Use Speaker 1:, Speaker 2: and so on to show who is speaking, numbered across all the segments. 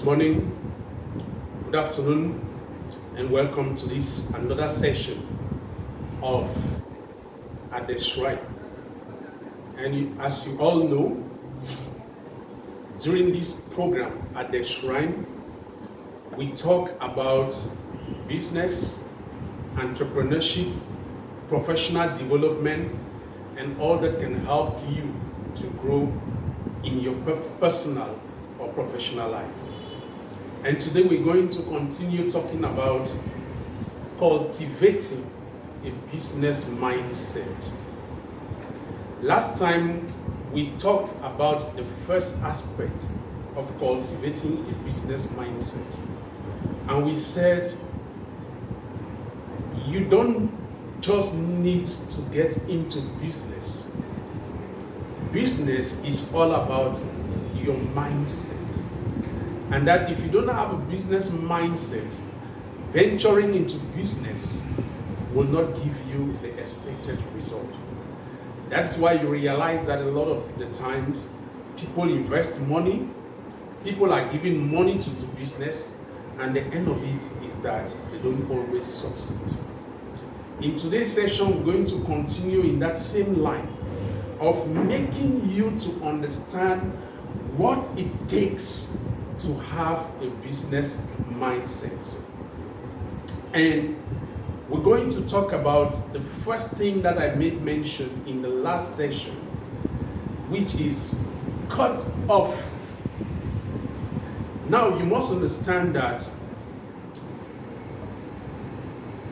Speaker 1: Good morning, good afternoon, and welcome to this another session of At the Shrine. And as you all know, during this program at the Shrine, we talk about business, entrepreneurship, professional development, and all that can help you to grow in your personal or professional life. And today we're going to continue talking about cultivating a business mindset. Last time we talked about the first aspect of cultivating a business mindset. And we said you don't just need to get into business. Business is all about your mindset. And that if you don't have a business mindset, venturing into business will not give you the expected result. That's why you realize that a lot of the times people invest money, people are giving money to do business, and the end of it is that they don't always succeed. In today's session, we're going to continue in that same line of making you to understand what it takes to have a business mindset. And we're going to talk about the first thing that I made mention in the last session, which is cut off. Now you must understand that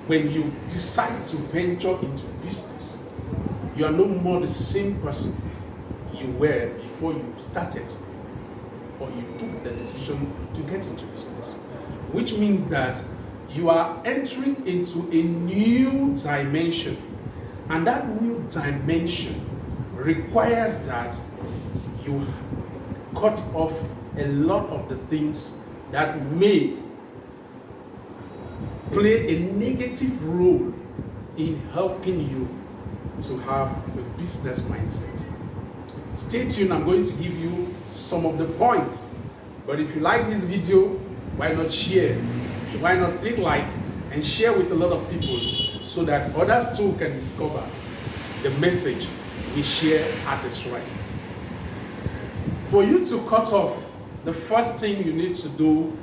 Speaker 1: when you decide to venture into business, you are no more the same person you were before you started or you took the decision to get into business. Which means that you are entering into a new dimension. And that new dimension requires that you cut off a lot of the things that may play a negative role in helping you to have a business mindset. Stay tuned, I'm going to give you some of the points. But if you like this video, why not share? Why not click like and share with a lot of people so that others too can discover the message we share at the Shrine. For you to cut off, the first thing you need to do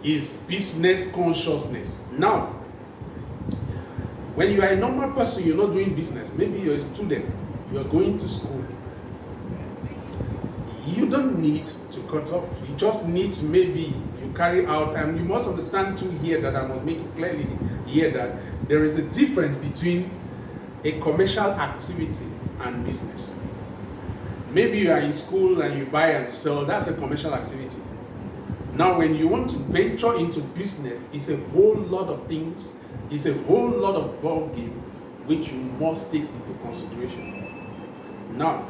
Speaker 1: is business consciousness. Now, when you are a normal person, you're not doing business. Maybe you're a student, you're going to school. You don't need to cut off. You just need to maybe you carry out, and you must understand too here that I must make it clearly here that there is a difference between a commercial activity and business. Maybe you are in school and you buy and sell, that's a commercial activity. Now when you want to venture into business, it's a whole lot of things, it's a whole lot of ball game which you must take into consideration. Now,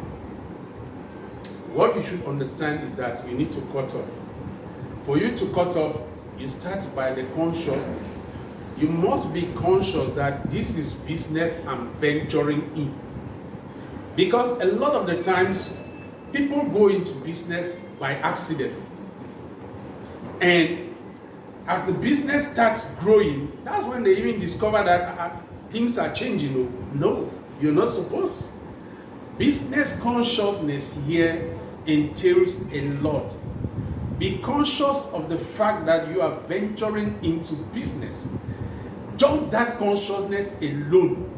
Speaker 1: what you should understand is that you need to cut off. For you to cut off, you start by the consciousness. You must be conscious that this is business I'm venturing in. Because a lot of the times, people go into business by accident. And as the business starts growing, that's when they even discover that things are changing. No, you're not supposed. Business consciousness here entails a lot. Be conscious of the fact that you are venturing into business. Just that consciousness alone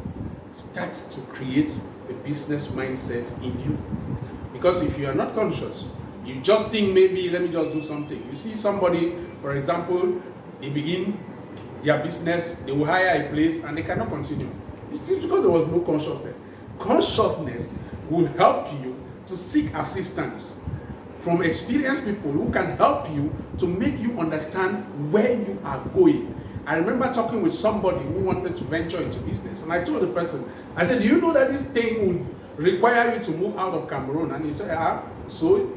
Speaker 1: starts to create a business mindset in you. Because if you are not conscious, you just think maybe, let me just do something. You see somebody, for example, they begin their business, they will hire a place and they cannot continue. It's because there was no consciousness. Consciousness will help you to seek assistance from experienced people who can help you to make you understand where you are going. I remember talking with somebody who wanted to venture into business, and I told the person, I said, do you know that this thing would require you to move out of Cameroon? And he said, so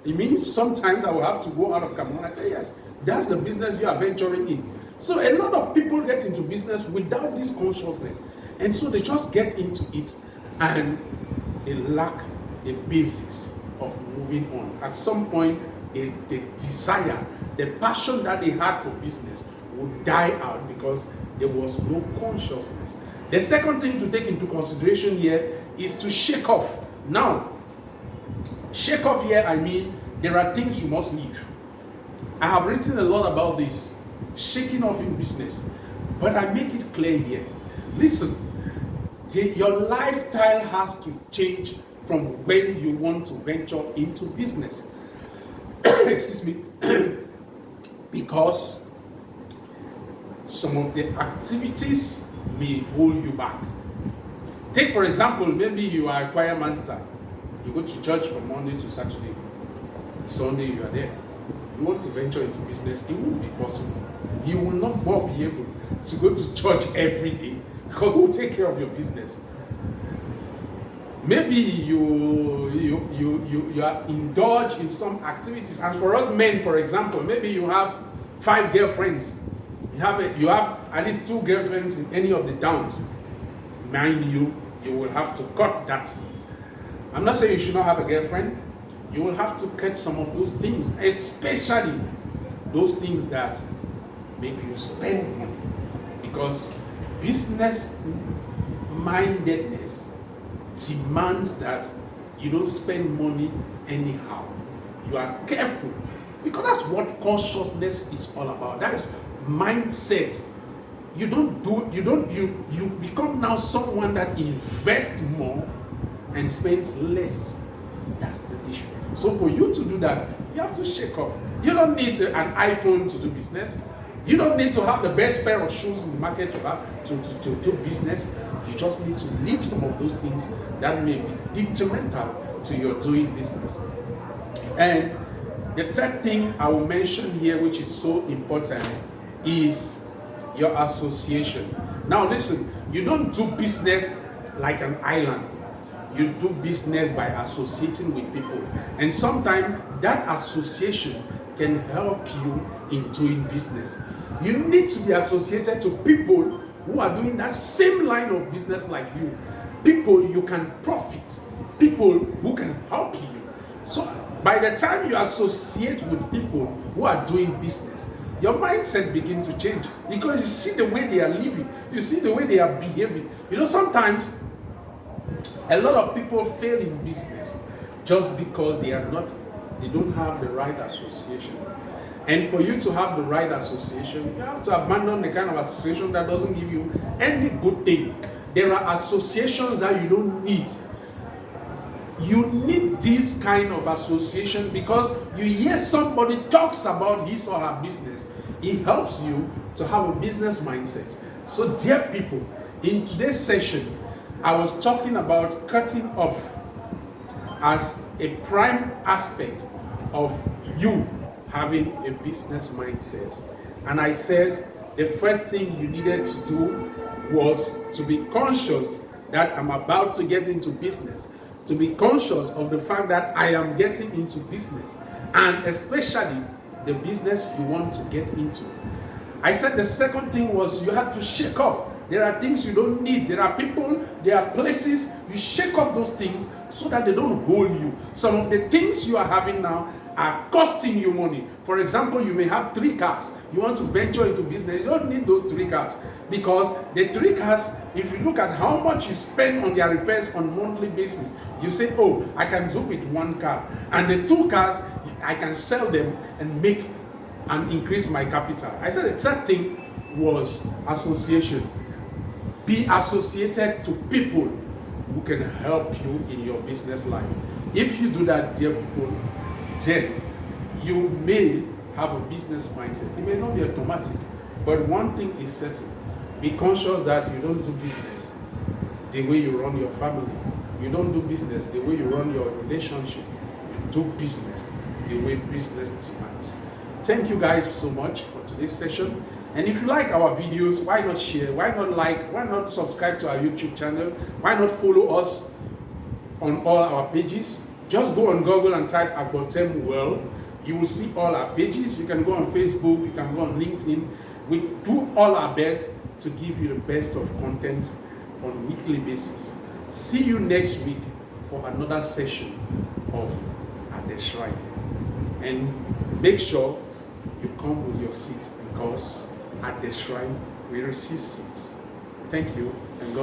Speaker 1: it means sometimes I will have to go out of Cameroon. I said, yes, that's the business you are venturing in. So a lot of people get into business without this consciousness. And so they just get into it and they lack a basis of moving on. At some point, the desire, the passion that they had for business would die out because there was no consciousness. The second thing to take into consideration here is to shake off. Now, shake off here, I mean, there are things you must leave. I have written a lot about this, shaking off in business, but I make it clear here. Listen, your lifestyle has to change from when you want to venture into business. Excuse me. Because some of the activities may hold you back. Take for example, maybe you are a choir master. You go to church from Monday to Saturday. Sunday you are there. You want to venture into business, it won't be possible. You will not more be able to go to church every day because who will take care of your business? Maybe you are indulged in some activities. And for us men, for example, maybe you have 5 girlfriends. You have at least 2 girlfriends in any of the towns. Mind you, you will have to cut that. I'm not saying you should not have a girlfriend. You will have to cut some of those things, especially those things that make you spend money. Because business mindedness demands that you don't spend money anyhow. You are careful. Because that's what consciousness is all about. That's mindset. You become now someone that invests more and spends less. That's the issue. So for you to do that, you have to shake off. You don't need an iPhone to do business. You don't need to have the best pair of shoes in the market to do business. You just need to leave some of those things that may be detrimental to your doing business. And the third thing I will mention here, which is so important, is your association. Now listen, you don't do business like an island. You do business by associating with people. And sometimes that association can help you in doing business. You need to be associated to people who are doing that same line of business like you. People you can profit. People who can help you. So by the time you associate with people who are doing business, your mindset begins to change because you see the way they are living. You see the way they are behaving. You know, sometimes a lot of people fail in business just because they don't have the right association. And for you to have the right association, you have to abandon the kind of association that doesn't give you any good thing. There are associations that you don't need. You need this kind of association because you hear somebody talks about his or her business. It helps you to have a business mindset. So dear people, in today's session, I was talking about cutting off as a prime aspect of you having a business mindset. And I said the first thing you needed to do was to be conscious that I'm about to get into business. To be conscious of the fact that I am getting into business, and especially the business you want to get into. I said the second thing was you have to shake off. There are things you don't need. There are people, there are places. You shake off those things so that they don't hold you. Some of the things you are having now are costing you money. For example, you may have 3 cars. You want to venture into business. You don't need those 3 cars because the 3 cars, if you look at how much you spend on their repairs on a monthly basis, you say, oh, I can do with 1 car. And the 2 cars, I can sell them and make and increase my capital. I said the third thing was association. Be associated to people who can help you in your business life. If you do that, dear people, then you may have a business mindset. It may not be automatic, but one thing is certain. Be conscious that you don't do business the way you run your family. You don't do business the way you run your relationship. You do business the way business demands. Thank you guys so much for today's session. And if you like our videos, why not share? Why not like? Why not subscribe to our YouTube channel? Why not follow us on all our pages? Just go on Google and type Agbotem World. You will see all our pages. You can go on Facebook. You can go on LinkedIn. We do all our best to give you the best of content on a weekly basis. See you next week for another session of At the Shrine. And make sure you come with your seat, because at the shrine we receive seats. Thank you, and God